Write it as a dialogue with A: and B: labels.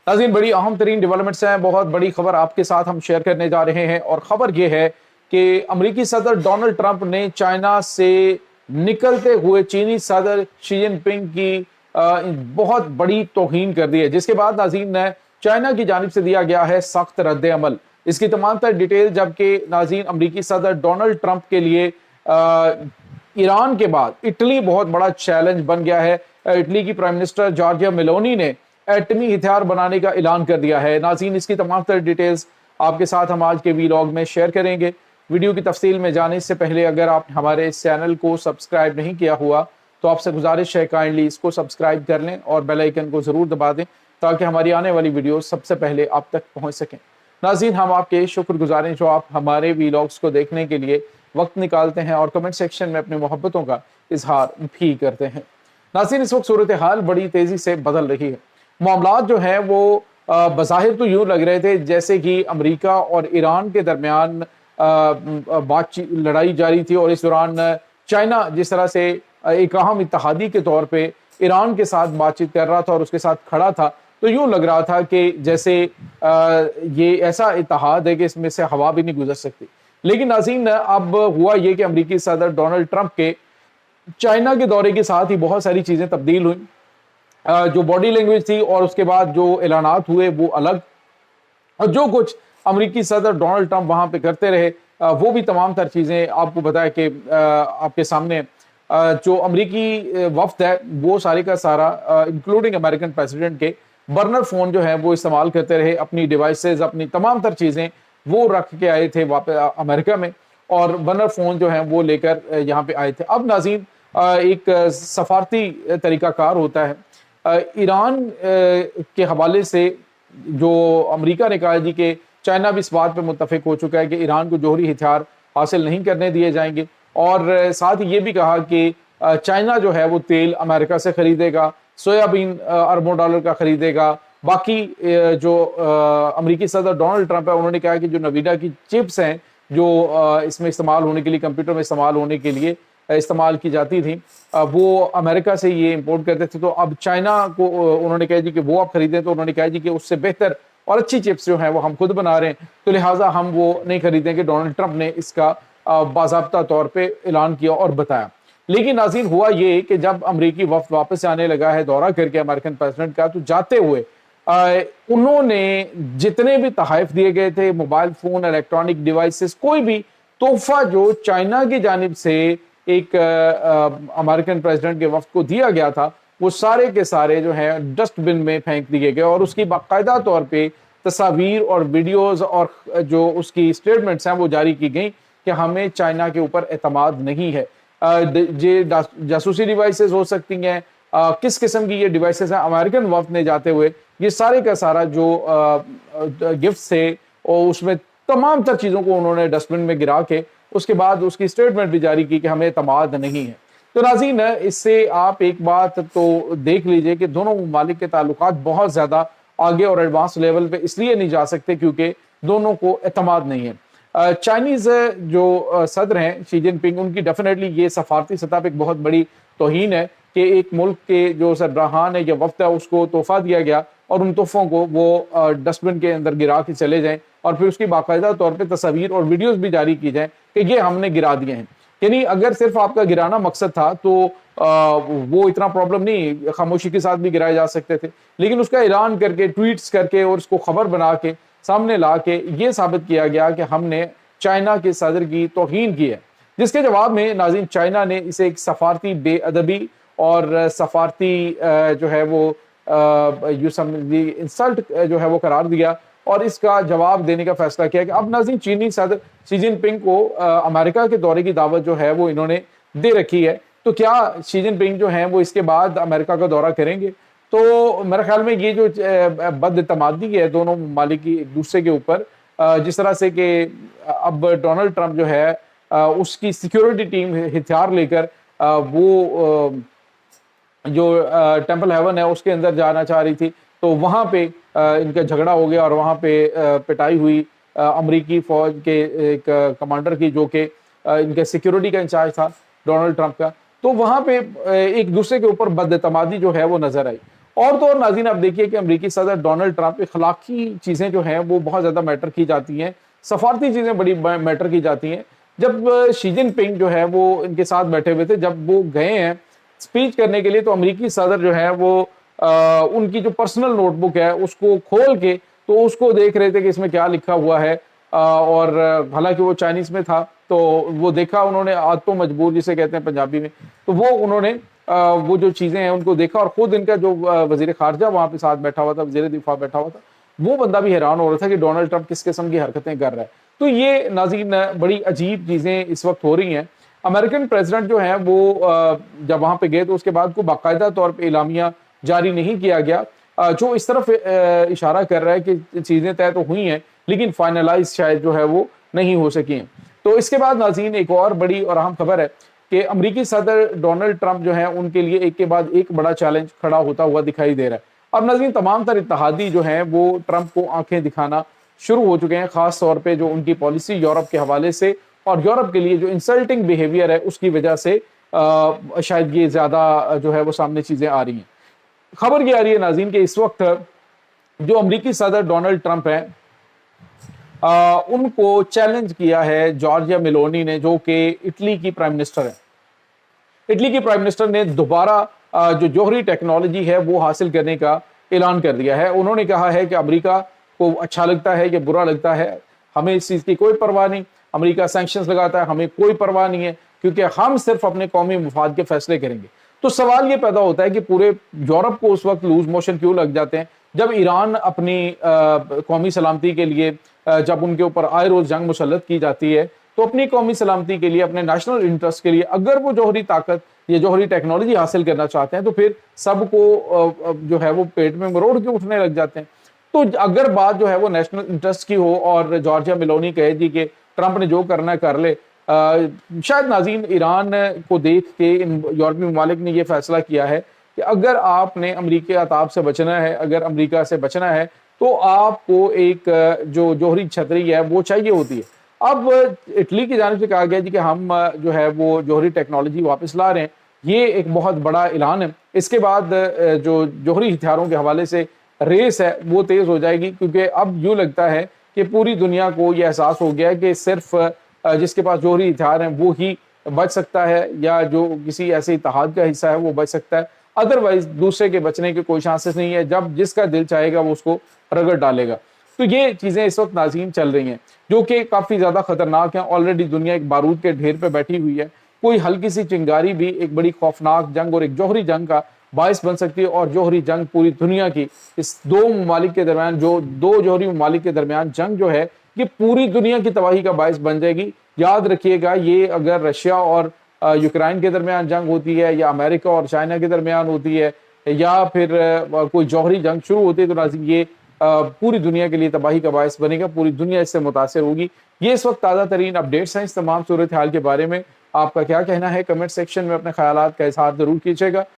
A: ناظرین بڑی اہم ترین ڈیولپمنٹس ہیں، بہت بڑی خبر آپ کے ساتھ ہم شیئر کرنے جا رہے ہیں، اور خبر یہ ہے کہ امریکی صدر ڈونلڈ ٹرمپ نے چائنا سے نکلتے ہوئے چینی صدر شی جن پنگ کی بہت بڑی توہین کر دی ہے، جس کے بعد ناظرین چائنا کی جانب سے دیا گیا ہے سخت رد عمل۔ اس کی تمام تر ڈیٹیل، جبکہ ناظرین امریکی صدر ڈونلڈ ٹرمپ کے لیے ایران کے بعد اٹلی بہت بڑا چیلنج بن گیا ہے۔ اٹلی کی پرائم منسٹر جارجیا میلونی نے ایٹمی ہتھیار بنانے کا اعلان کر دیا ہے۔ ناظرین اس کی تمام تر ڈیٹیلز آپ کے ساتھ ہم آج کے ویلاگ میں شیئر کریں گے۔ ویڈیو کی تفصیل میں جانے سے پہلے اگر آپ ہمارے اس چینل کو سبسکرائب نہیں کیا ہوا تو آپ سے گزارش ہے کائنڈلی اس کو سبسکرائب کر لیں اور بیل آئیکن کو ضرور دبا دیں تاکہ ہماری آنے والی ویڈیو سب سے پہلے آپ تک پہنچ سکیں۔ ناظرین ہم آپ کے شکر گزار ہیں جو آپ ہمارے ویلاگز کو دیکھنے کے لیے وقت نکالتے ہیں اور کمنٹ سیکشن میں اپنی محبتوں کا اظہار بھی کرتے ہیں۔ ناظرین اس وقت صورتحال بڑی تیزی سے بدل رہی ہے۔ معاملات جو ہیں وہ بظاہر تو یوں لگ رہے تھے جیسے کہ امریکہ اور ایران کے درمیان لڑائی جاری تھی، اور اس دوران چائنا جس طرح سے ایک اہم اتحادی کے طور پہ ایران کے ساتھ بات چیت کر رہا تھا اور اس کے ساتھ کھڑا تھا، تو یوں لگ رہا تھا کہ جیسے یہ ایسا اتحاد ہے کہ اس میں سے ہوا بھی نہیں گزر سکتی۔ لیکن ناظرین اب ہوا یہ کہ امریکی صدر ڈونلڈ ٹرمپ کے چائنا کے دورے کے ساتھ ہی بہت ساری چیزیں تبدیل ہوئیں۔ جو باڈی لینگویج تھی اور اس کے بعد جو اعلانات ہوئے وہ الگ، اور جو کچھ امریکی صدر ڈونلڈ ٹرمپ وہاں پہ کرتے رہے وہ بھی تمام تر چیزیں آپ کو بتایا کہ آپ کے سامنے جو امریکی وفد ہے وہ سارے کا سارا انکلوڈنگ امریکن پریزیڈنٹ کے برنر فون جو ہے وہ استعمال کرتے رہے، اپنی ڈیوائسز اپنی تمام تر چیزیں وہ رکھ کے آئے تھے واپس امریکہ میں، اور برنر فون جو ہیں وہ لے کر یہاں پہ آئے تھے۔ اب ناظرین ایک سفارتی طریقہ کار ہوتا ہے ایران کے حوالے سے، جو امریکہ نے کہا جی کہ چائنا بھی اس بات پہ متفق ہو چکا ہے کہ ایران کو جوہری ہتھیار حاصل نہیں کرنے دیے جائیں گے، اور ساتھ ہی یہ بھی کہا کہ چائنا جو ہے وہ تیل امریکہ سے خریدے گا، سویابین اربوں ڈالر کا خریدے گا۔ باقی جو امریکی صدر ڈونلڈ ٹرمپ ہے انہوں نے کہا کہ جو نویڈا کی چپس ہیں جو اس میں استعمال ہونے کے لیے، کمپیوٹر میں استعمال ہونے کے لیے استعمال کی جاتی تھیں، وہ امریکہ سے یہ امپورٹ کرتے تھے، تو اب چائنا کو انہوں نے کہا جی کہ وہ آپ خریدیں، تو انہوں نے کہا جی کہ اس سے بہتر اور اچھی چپس جو ہیں وہ ہم خود بنا رہے ہیں، تو لہٰذا ہم وہ نہیں خریدیں گے۔ ڈونلڈ ٹرمپ نے اس کا باضابطہ طور پہ اعلان کیا اور بتایا۔ لیکن ناظرین ہوا یہ کہ جب امریکی وفد واپس آنے لگا ہے دورہ کر کے امریکن پریزیڈنٹ کا، تو جاتے ہوئے انہوں نے جتنے بھی تحائف دیے گئے تھے، موبائل فون، الیکٹرانک ڈیوائسز، کوئی بھی تحفہ جو چائنا کی جانب سے ایک امریکن پریزیڈنٹ کے وفد کو دیا گیا تھا، وہ سارے کے سارے جو ہیں ڈسٹ بن میں پھینک دیے گئے، اور اس کی باقاعدہ طور پہ تصاویر اور ویڈیوز اور جو اس کی سٹیٹمنٹس ہیں وہ جاری کی گئیں کہ ہمیں چائنا کے اوپر اعتماد نہیں ہے۔ یہ جاسوسی ڈیوائسز ہو سکتی ہیں، کس قسم کی یہ ڈیوائسز ہیں، امریکن وفد نے جاتے ہوئے یہ سارے کا سارا جو گفٹس تھے اور اس میں تمام تر چیزوں کو انہوں نے ڈسٹ بن میں گرا کے اس کے بعد اس کی سٹیٹمنٹ بھی جاری کی کہ ہمیں اعتماد نہیں ہے۔ تو ناظرین اس سے آپ ایک بات تو دیکھ لیجئے کہ دونوں ممالک کے تعلقات بہت زیادہ آگے اور ایڈوانس لیول پہ اس لیے نہیں جا سکتے کیونکہ دونوں کو اعتماد نہیں ہے۔ چائنیز جو صدر ہیں شی جن پنگ، ان کی ڈیفینیٹلی یہ سفارتی سطح پہ ایک بہت بڑی توہین ہے کہ ایک ملک کے جو سربراہان ہے یا وفد ہے اس کو تحفہ دیا گیا اور ان تحفوں کو وہ ڈسٹ بن کے اندر گرا کے چلے جائیں، اور پھر اس کی باقاعدہ طور پہ تصاویر اور ویڈیوز بھی جاری کی جائیں کہ یہ ہم نے گرا دیے ہیں۔ یعنی اگر صرف آپ کا گرانا مقصد تھا تو وہ اتنا پرابلم نہیں، خاموشی کے ساتھ بھی گرائے جا سکتے تھے، لیکن اس کا اعلان کر کے، ٹویٹس کر کے اور اس کو خبر بنا کے سامنے لا کے یہ ثابت کیا گیا کہ ہم نے چائنا کے صدر کی توہین کی ہے، جس کے جواب میں ناظرین چائنا نے اسے ایک سفارتی بے ادبی اور سفارتی جو ہے وہ انسلٹ جو ہے وہ قرار دیا، اور اس کا جواب دینے کا فیصلہ کیا کہ اب ناظرین چینی صدر شی جن پنگ کو امریکہ کے دورے کی دعوت جو ہے وہ انہوں نے دے رکھی ہے، تو کیا شی جن پنگ جو ہیں وہ اس کے بعد امریکہ کا دورہ کریں گے؟ تو میرے خیال میں یہ جو بد اعتمادی ہے دونوں ممالک کی ایک دوسرے کے اوپر، جس طرح سے کہ اب ڈونلڈ ٹرمپ جو ہے اس کی سیکیورٹی ٹیم ہتھیار لے کر وہ جو ٹیمپل ہیون ہے اس کے اندر جانا چاہ رہی تھی، تو وہاں پہ ان کا جھگڑا ہو گیا اور وہاں پہ پٹائی ہوئی امریکی فوج کے ایک کمانڈر کی، جو کہ ان کے سیکیورٹی کا انچارج تھا ڈونلڈ ٹرمپ کا، تو وہاں پہ ایک دوسرے کے اوپر بد اعتمادی جو ہے وہ نظر آئی۔ اور تو اور ناظرین آپ دیکھیے کہ امریکی صدر ڈونلڈ ٹرمپ اخلاقی چیزیں جو ہیں وہ بہت زیادہ میٹر کی جاتی ہیں، سفارتی چیزیں بڑی میٹر کی جاتی ہیں۔ جب شی جن پنگ جو ہے وہ ان کے ساتھ بیٹھے ہوئے تھے، جب وہ گئے ہیں اسپیچ کرنے کے لیے، تو امریکی صدر جو ہے وہ ان کی جو پرسنل نوٹ بک ہے اس کو کھول کے تو اس کو دیکھ رہے تھے کہ اس میں کیا لکھا ہوا ہے، اور حالانکہ وہ چائنیز میں تھا تو وہ دیکھا انہوں نے، عادتوں مجبور جسے کہتے ہیں پنجابی میں، تو وہ انہوں نے وہ جو چیزیں ہیں ان کو دیکھا، اور خود ان کا جو وزیر خارجہ وہاں پہ ساتھ بیٹھا ہوا تھا، وزیر دفاع بیٹھا ہوا تھا، وہ بندہ بھی حیران ہو رہا تھا کہ ڈونلڈ ٹرمپ کس قسم کی حرکتیں کر رہا ہے۔ تو یہ ناظرین بڑی عجیب چیزیں اس وقت ہو رہی ہیں۔ امریکن پریزیڈنٹ جو ہیں وہ جب وہاں پہ گئے تو اس کے بعد کو باقاعدہ طور پہ اعلامیہ جاری نہیں کیا گیا، جو اس طرف اشارہ کر رہا ہے کہ چیزیں طے تو ہوئی ہیں لیکن فائنلائز شاید جو ہے وہ نہیں ہو سکی ہیں۔ تو اس کے بعد ناظرین ایک اور بڑی اور اہم خبر ہے کہ امریکی صدر ڈونلڈ ٹرمپ جو ہیں ان کے لیے ایک کے بعد ایک بڑا چیلنج کھڑا ہوتا ہوا دکھائی دے رہا ہے۔ اب ناظرین تمام تر اتحادی جو ہیں وہ ٹرمپ کو آنکھیں دکھانا شروع ہو چکے ہیں، خاص طور پہ جو ان کی پالیسی یورپ کے حوالے سے، اور یورپ کے لیے جو انسلٹنگ بیہیویئر ہے اس کی وجہ سے شاید یہ زیادہ جو ہے وہ سامنے چیزیں آ رہی ہیں۔ خبر یہ آ رہی ہے ناظرین کہ اس وقت جو امریکی صدر ڈونلڈ ٹرمپ ہیں ان کو چیلنج کیا ہے جارجیا میلونی نے، جو کہ اٹلی کی پرائم منسٹر ہے۔ اٹلی کی پرائم منسٹر نے دوبارہ جو جوہری ٹیکنالوجی ہے وہ حاصل کرنے کا اعلان کر دیا ہے۔ انہوں نے کہا ہے کہ امریکہ کو اچھا لگتا ہے یا برا لگتا ہے، ہمیں اس چیز کی کوئی پرواہ نہیں، امریکہ سینکشنز لگاتا ہے ہمیں کوئی پرواہ نہیں ہے، کیونکہ ہم صرف اپنے قومی مفاد کے فیصلے کریں گے۔ تو سوال یہ پیدا ہوتا ہے کہ پورے یورپ کو اس وقت لوز موشن کیوں لگ جاتے ہیں جب ایران اپنی قومی سلامتی کے لیے، جب ان کے اوپر آئے روز جنگ مسلط کی جاتی ہے، تو اپنی قومی سلامتی کے لیے، اپنے نیشنل انٹرسٹ کے لیے اگر وہ جوہری طاقت یا جوہری ٹیکنالوجی حاصل کرنا چاہتے ہیں تو پھر سب کو جو ہے وہ پیٹ میں مروڑ کے اٹھنے لگ جاتے ہیں۔ تو اگر بات جو ہے وہ نیشنل انٹرسٹ کی ہو اور جارجیا میلونی کہے جی کہ ٹرمپ نے جو کرنا ہے کر لے، شاید ناظرین ایران کو دیکھ کے ان یورپی ممالک نے یہ فیصلہ کیا ہے کہ اگر آپ نے امریکی عطاب سے بچنا ہے، اگر امریکہ سے بچنا ہے تو آپ کو ایک جو جوہری چھتری ہے وہ چاہیے ہوتی ہے۔ اب اٹلی کی جانب سے کہا گیا جی کہ ہم جو ہے وہ جوہری ٹیکنالوجی واپس لا رہے ہیں، یہ ایک بہت بڑا اعلان ہے۔ اس کے بعد جو جوہری ہتھیاروں کے حوالے سے ریس ہے وہ تیز ہو جائے گی، کیونکہ اب یوں لگتا ہے کہ پوری دنیا کو یہ احساس ہو گیا ہے کہ صرف جس کے پاس جوہری ہتھیار ہیں وہ ہی بچ سکتا ہے، یا جو کسی ایسے اتحاد کا حصہ ہے وہ بچ سکتا ہے، ادروائز دوسرے کے بچنے کے کوئی چانسز نہیں ہے، جب جس کا دل چاہے گا وہ اس کو رگڑ ڈالے گا۔ تو یہ چیزیں اس وقت ناظرین چل رہی ہیں جو کہ کافی زیادہ خطرناک ہیں۔ آلریڈی دنیا ایک بارود کے ڈھیر پہ بیٹھی ہوئی ہے، کوئی ہلکی سی چنگاری بھی ایک بڑی خوفناک جنگ اور ایک جوہری جنگ کا باعث بن سکتی ہے، اور جوہری جنگ پوری دنیا کی اس دو ممالک کے درمیان، جو دو جوہری ممالک کے درمیان جنگ جو ہے یہ پوری دنیا کی تباہی کا باعث بن جائے گی۔ یاد رکھیے گا، یہ اگر رشیا اور یوکرائن کے درمیان جنگ ہوتی ہے، یا امریکہ اور چائنا کے درمیان ہوتی ہے، یا پھر کوئی جوہری جنگ شروع ہوتی ہے، تو ناظرین یہ پوری دنیا کے لیے تباہی کا باعث بنے گا، پوری دنیا اس سے متاثر ہوگی۔ یہ اس وقت تازہ ترین اپڈیٹس ہیں اس تمام صورتحال کے بارے میں۔ آپ کا کیا کہنا ہے؟ کمنٹ سیکشن میں اپنے خیالات کا اظہار ضرور کیجیے گا۔